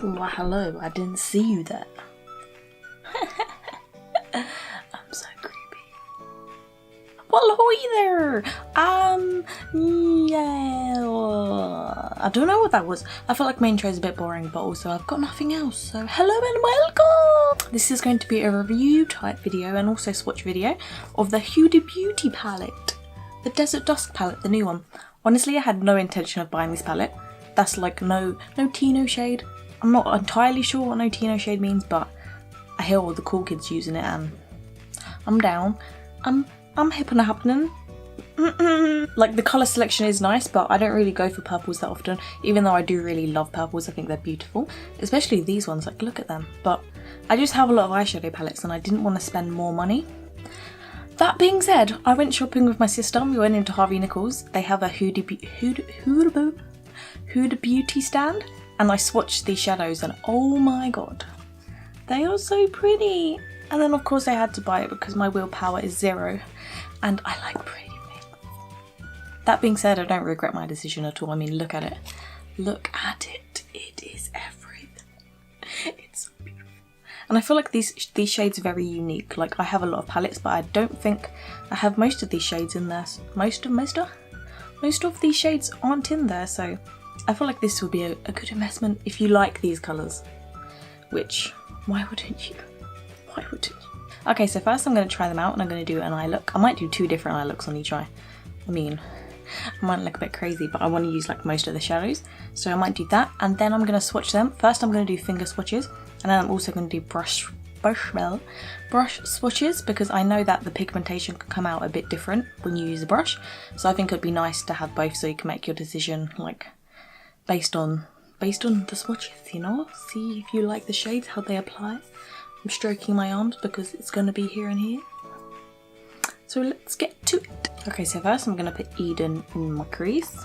Well, hello, I didn't see you there. I'm so creepy. Well, ahoy there! Yeah. I don't know what that was. I felt like my intro is a bit boring, but also I've got nothing else, so hello and welcome! This is going to be a review type video and also swatch video of the HUDA Beauty palette. The Desert Dusk palette, the new one. Honestly, I had no intention of buying this palette. That's like no Tino shade. I'm not entirely sure what no Tino shade means, but I hear all the cool kids using it and I'm down. I'm hip and happening. Like the colour selection is nice, but I don't really go for purples that often, even though I do really love purples. I think they're beautiful, especially these ones, like look at them. But I just have a lot of eyeshadow palettes and I didn't want to spend more money. That being said, I went shopping with my sister. We went into Harvey Nichols. They have a HUDA Beauty stand, and I swatched these shadows and oh my god, they are so pretty. And then of course I had to buy it because my willpower is 0 and I like pretty things. That being said, I don't regret my decision at all. I mean, look at it. Look at it. It is everything. It's so beautiful. And I feel like these shades are very unique. Like I have a lot of palettes, but I don't think I have most of these shades in there. Most of these shades aren't in there, so I feel like this would be a good investment if you like these colours. Which, why wouldn't you? Why wouldn't you? Okay, so first I'm going to try them out and I'm going to do an eye look. I might do 2 different eye looks on each eye. I mean, I might look a bit crazy, but I want to use like most of the shadows. So I might do that, and then I'm going to swatch them. First I'm going to do finger swatches, and then I'm also going to do brush swatches, because I know that the pigmentation can come out a bit different when you use a brush. So I think it'd be nice to have both so you can make your decision like based on the swatches, you know? See if you like the shades, how they apply. I'm stroking my arms because it's going to be here and here. So let's get to it. Okay, so first I'm going to put Eden in my crease.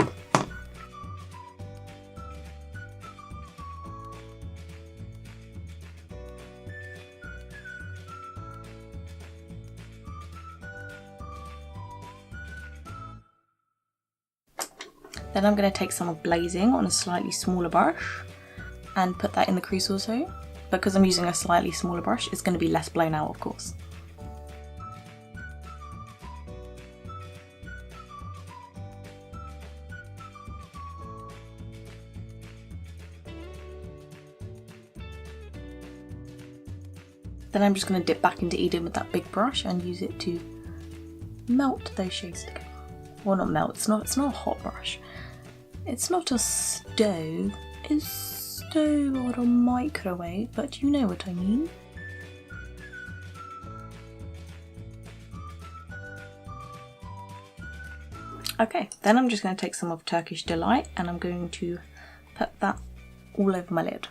Then I'm going to take some of Blazing on a slightly smaller brush and put that in the crease also. Because I'm using a slightly smaller brush, it's going to be less blown out, of course. Then I'm just going to dip back into Eden with that big brush and use it to melt those shades together. Well, not melt, it's not a hot brush. It's not a stove, it's stove or a microwave, but you know what I mean. Okay, then I'm just going to take some of Turkish Delight and I'm going to put that all over my lid.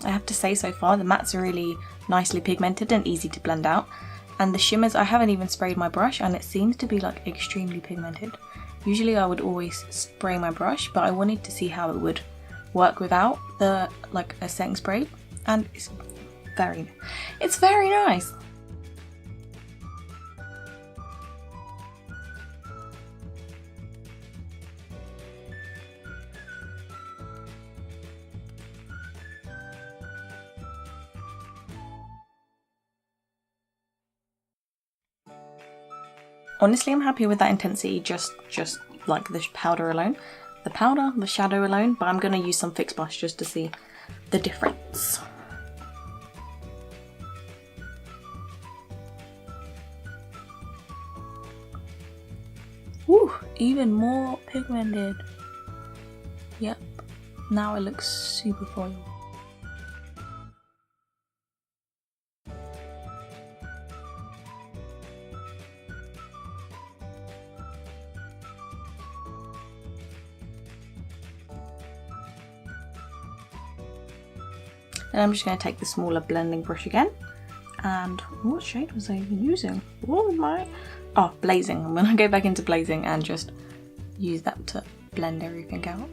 I have to say, so far the mattes are really nicely pigmented and easy to blend out. And the shimmers, I haven't even sprayed my brush and it seems to be like extremely pigmented. Usually I would always spray my brush, but I wanted to see how it would work without the like a setting spray, and it's very nice. Honestly, I'm happy with that intensity, just like the powder alone. The powder, the shadow alone, but I'm going to use some fixed blush just to see the difference. Woo, even more pigmented. Yep, now it looks super foil. And I'm just going to take the smaller blending brush again. And what shade was I even using? What was my... Oh, Blazing. I'm going to go back into Blazing and just use that to blend everything out.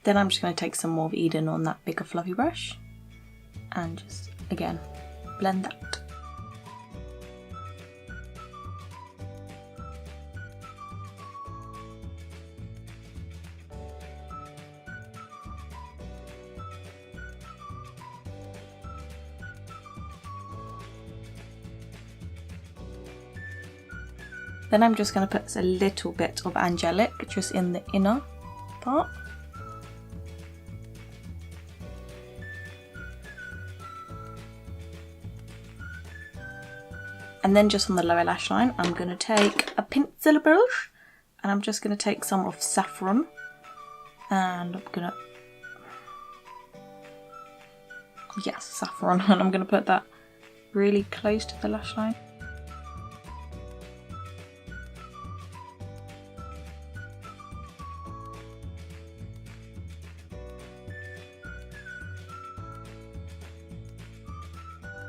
Then I'm just going to take some more of Eden on that bigger fluffy brush and just, again, blend that. Then I'm just going to put a little bit of Angelic just in the inner part. And then just on the lower lash line, I'm going to take a pencil brush and I'm just going to take some of Saffron and I'm going to, yes, Saffron, and I'm going to put that really close to the lash line.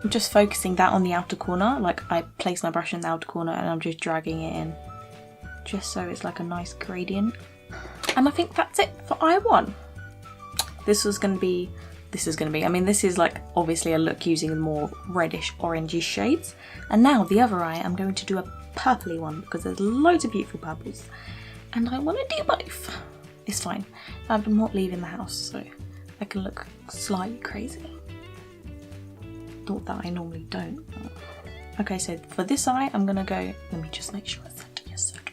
I'm just focusing that on the outer corner, like I place my brush in the outer corner and I'm just dragging it in, just so it's like a nice gradient. And I think that's it for eye one. This is going to be, I mean this is like obviously a look using more reddish orangey shades. And now the other eye, I'm going to do a purpley one because there's loads of beautiful purples. And I want to do both. It's fine. I'm not leaving the house, so I can look slightly crazy. Thought that I normally don't. Okay, so for this eye I'm gonna go, let me just make sure it's set. Yes, set.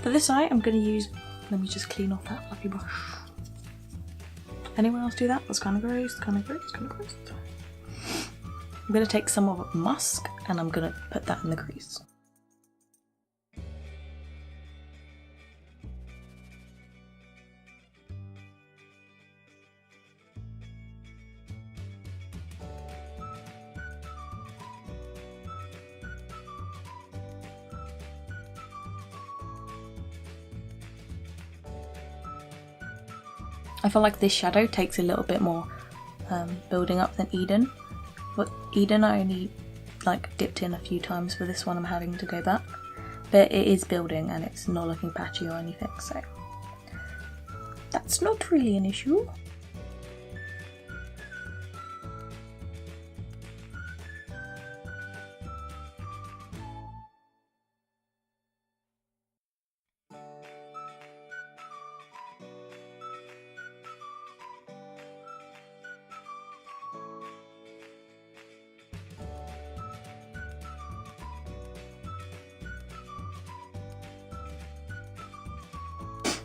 For this eye I'm gonna use, let me just clean off that fluffy brush. Anyone else do that? That's kind of gross, kind of gross, kind of gross. I'm gonna take some of Musk and I'm gonna put that in the crease. I feel like this shadow takes a little bit more building up than Eden, but Eden I only like dipped in a few times. For this one I'm having to go back, but it is building and it's not looking patchy or anything, so that's not really an issue.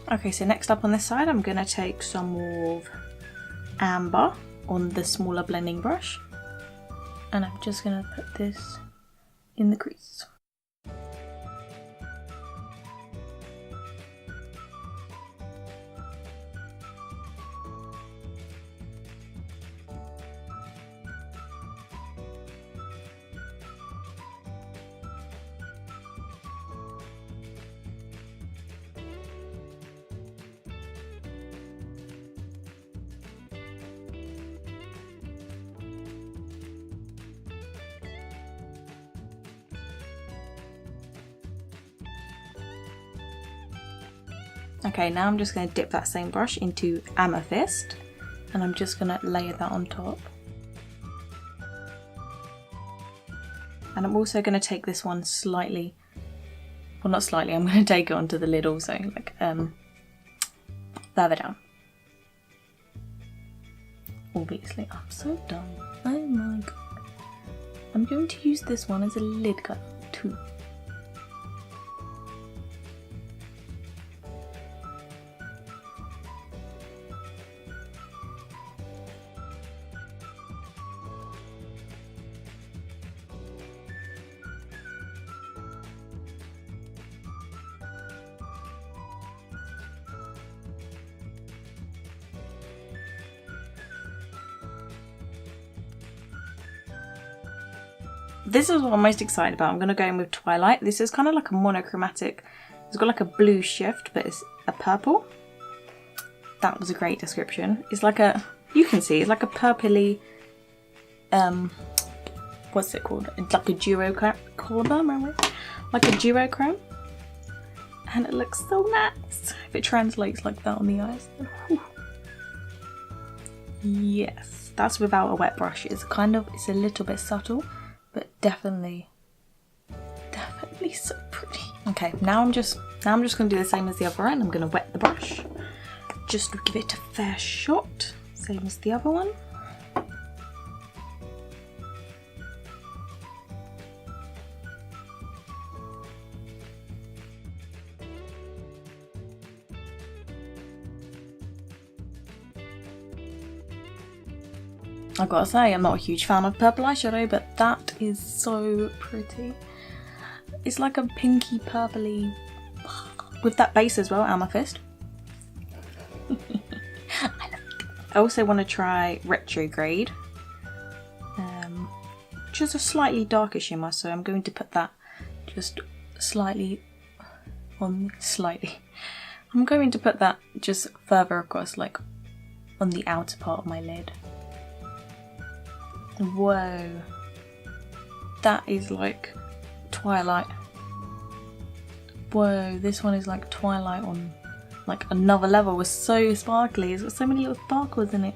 Okay, so next up on this side I'm going to take some of Amber on the smaller blending brush and I'm just going to put this in the crease. Okay, now I'm just going to dip that same brush into Amethyst and I'm just going to layer that on top. And I'm also going to take this one slightly, well not slightly, I'm going to take it onto the lid also, like further down. Obviously, I'm so dumb. Oh my god. I'm going to use this one as a lid color too. This is what I'm most excited about. I'm going to go in with Twilight. This is kind of like a monochromatic. It's got like a blue shift, but it's a purple. That was a great description. It's like a, you can see, it's like a purpley, what's it called? It's like a duochrome, like a duochrome. And it looks so nice. If it translates like that on the eyes. Whew. Yes, that's without a wet brush. It's a little bit subtle, but definitely so pretty. Okay, now I'm just gonna do the same as the other end. I'm gonna wet the brush just to give it a fair shot, same as the other one. I've got to say, I'm not a huge fan of purple eyeshadow, but that is so pretty. It's like a pinky purpley, with that base as well, amethyst. I love it. I also want to try retrograde, which is a slightly darker shimmer, so I'm going to put that just slightly on, I'm going to put that just further across, like on the outer part of my lid. Whoa, that is like Twilight. Whoa, this one is like Twilight on like another level. It's so sparkly. It's got so many little sparkles in it.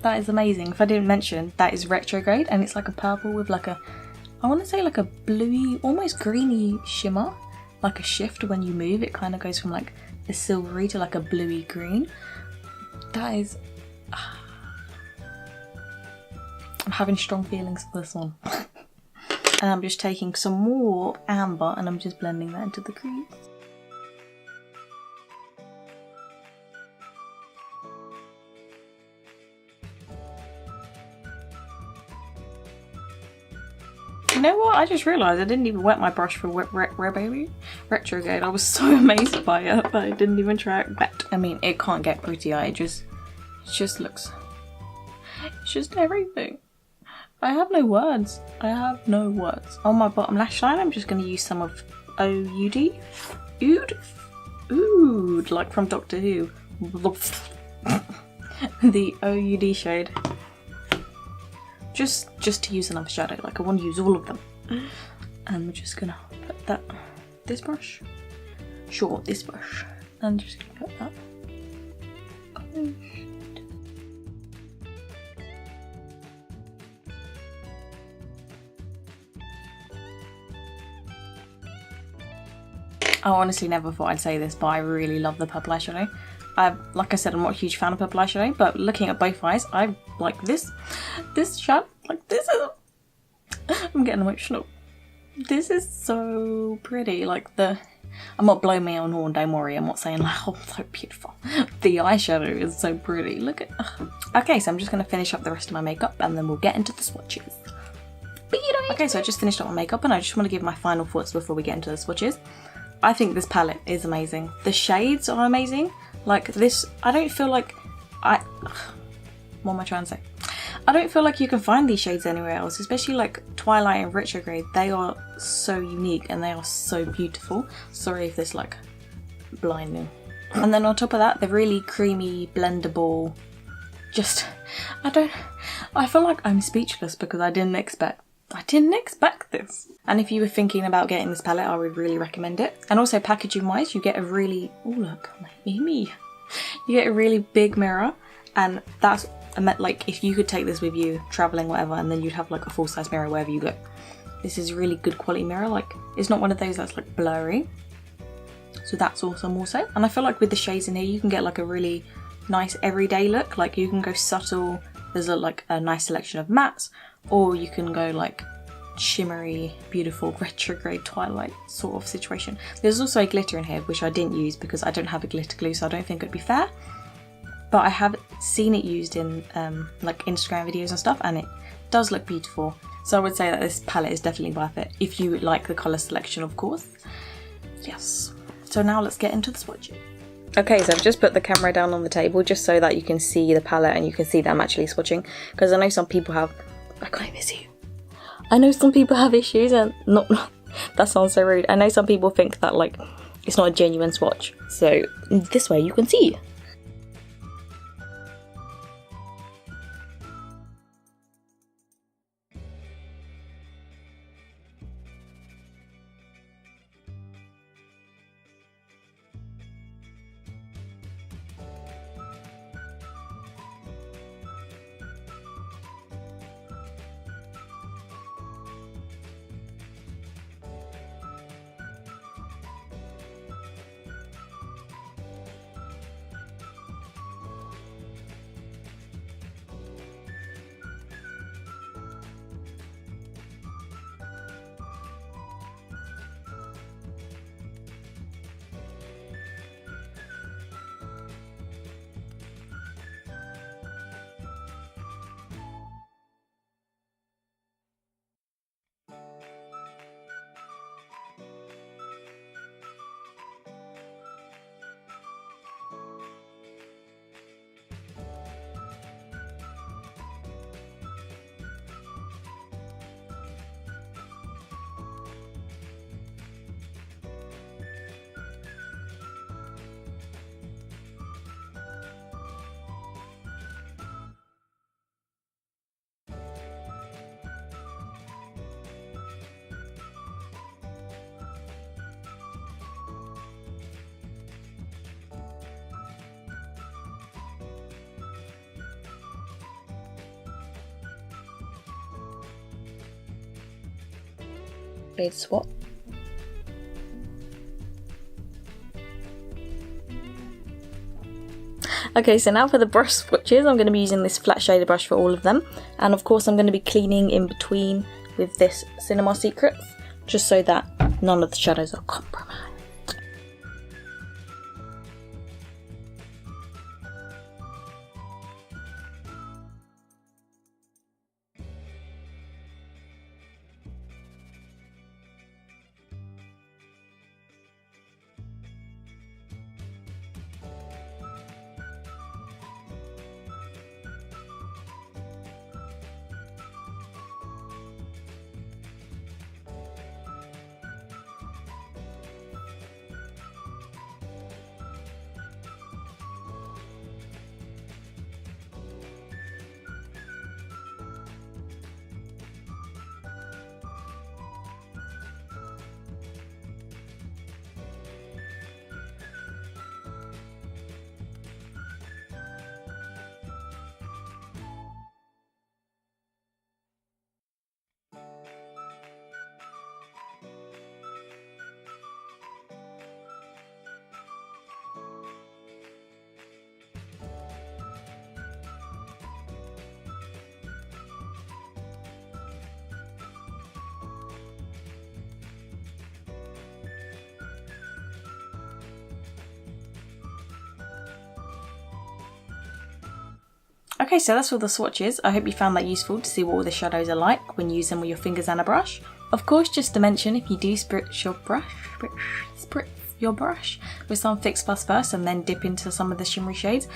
That is amazing. If I didn't mention, that is retrograde, and it's like a purple with like a, I want to say like a bluey, almost greeny shimmer. Like a shift when you move, it kind of goes from like a silvery to like a bluey green. That is... I'm having strong feelings for this one. And I'm just taking some more amber and I'm just blending that into the crease. You know what? I just realised I didn't even wet my brush for retrograde. I was so amazed by it that I didn't even try it wet. I mean, it can't get prettier. It just looks... It's just everything. I have no words. I have no words. On my bottom lash line, I'm just going to use some of OUD. Oud, like from Doctor Who. The OUD shade. Just to use another shadow. Like I want to use all of them. And we're just going to put that. This brush. Sure, this brush. And just going to put that. I honestly never thought I'd say this, but I really love the purple eyeshadow. Like I said, I'm not a huge fan of purple eyeshadow, but looking at both eyes, I like this shadow. Like this is... I'm getting emotional. This is so pretty. Like I'm not blowing my own horn, don't worry. I'm not saying like, oh, so beautiful. The eyeshadow is so pretty. Look at... Okay, so I'm just going to finish up the rest of my makeup and then we'll get into the swatches. Okay, so I just finished up my makeup and I just want to give my final thoughts before we get into the swatches. I think this palette is amazing. The shades are amazing. Like this, I don't feel like what am I trying to say? I don't feel like you can find these shades anywhere else, especially like Twilight and Retrograde. They are so unique and they are so beautiful. Sorry if this like blinding. And then on top of that, they're really creamy, blendable. Just, I feel like I'm speechless because I didn't expect this. And if you were thinking about getting this palette, I would really recommend it. And also packaging wise, you get a really, oh look, my Mimi. You get a really big mirror, and that's, like if you could take this with you, traveling, whatever, and then you'd have like a full size mirror wherever you go. This is a really good quality mirror, like it's not one of those that's like blurry. So that's awesome also. And I feel like with the shades in here, you can get like a really nice everyday look. Like you can go subtle, there's like a nice selection of mattes, or you can go like shimmery, beautiful, retrograde Twilight sort of situation. There's also a glitter in here, which I didn't use because I don't have a glitter glue, so I don't think it'd be fair. But I have seen it used in like Instagram videos and stuff, and it does look beautiful. So I would say that this palette is definitely worth it, if you like the colour selection, of course. Yes. So now let's get into the swatches. Okay, so I've just put the camera down on the table just so that you can see the palette and you can see that I'm actually swatching, because I know some people have... I can't even see you. I know some people have issues and not... That sounds so rude. I know some people think that like it's not a genuine swatch. So this way you can see. shade swap. Okay, so now for the brush swatches, I'm going to be using this flat shader brush for all of them. And of course I'm going to be cleaning in between with this Cinema Secrets, just so that none of the shadows are compromised. Okay, so that's all the swatches. I hope you found that useful to see what all the shadows are like when you use them with your fingers and a brush. Of course, just to mention, if you do spritz your brush with some Fix Plus first and then dip into some of the shimmery shades,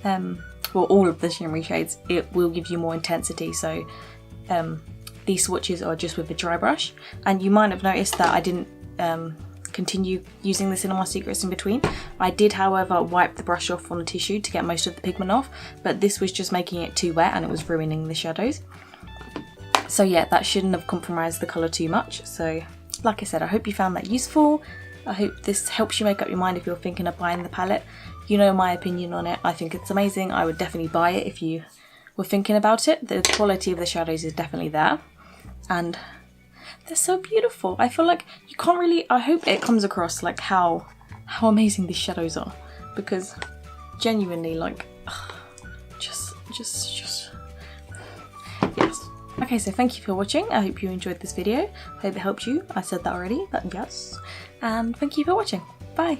well, all of the shimmery shades, it will give you more intensity. So these swatches are just with a dry brush, and you might have noticed that I didn't continue using the Cinema Secrets in between. I did, however, wipe the brush off on a tissue to get most of the pigment off, but this was just making it too wet and it was ruining the shadows. So yeah, that shouldn't have compromised the colour too much. So like I said, I hope you found that useful. I hope this helps you make up your mind if you're thinking of buying the palette. You know my opinion on it. I think it's amazing. I would definitely buy it if you were thinking about it. The quality of the shadows is definitely there, and they're so beautiful. I feel like you can't really, I hope it comes across like how amazing these shadows are, because genuinely, like, just yes. Okay, so thank you for watching. I hope you enjoyed this video. I hope it helped you. I said that already, but yes. And thank you for watching. Bye.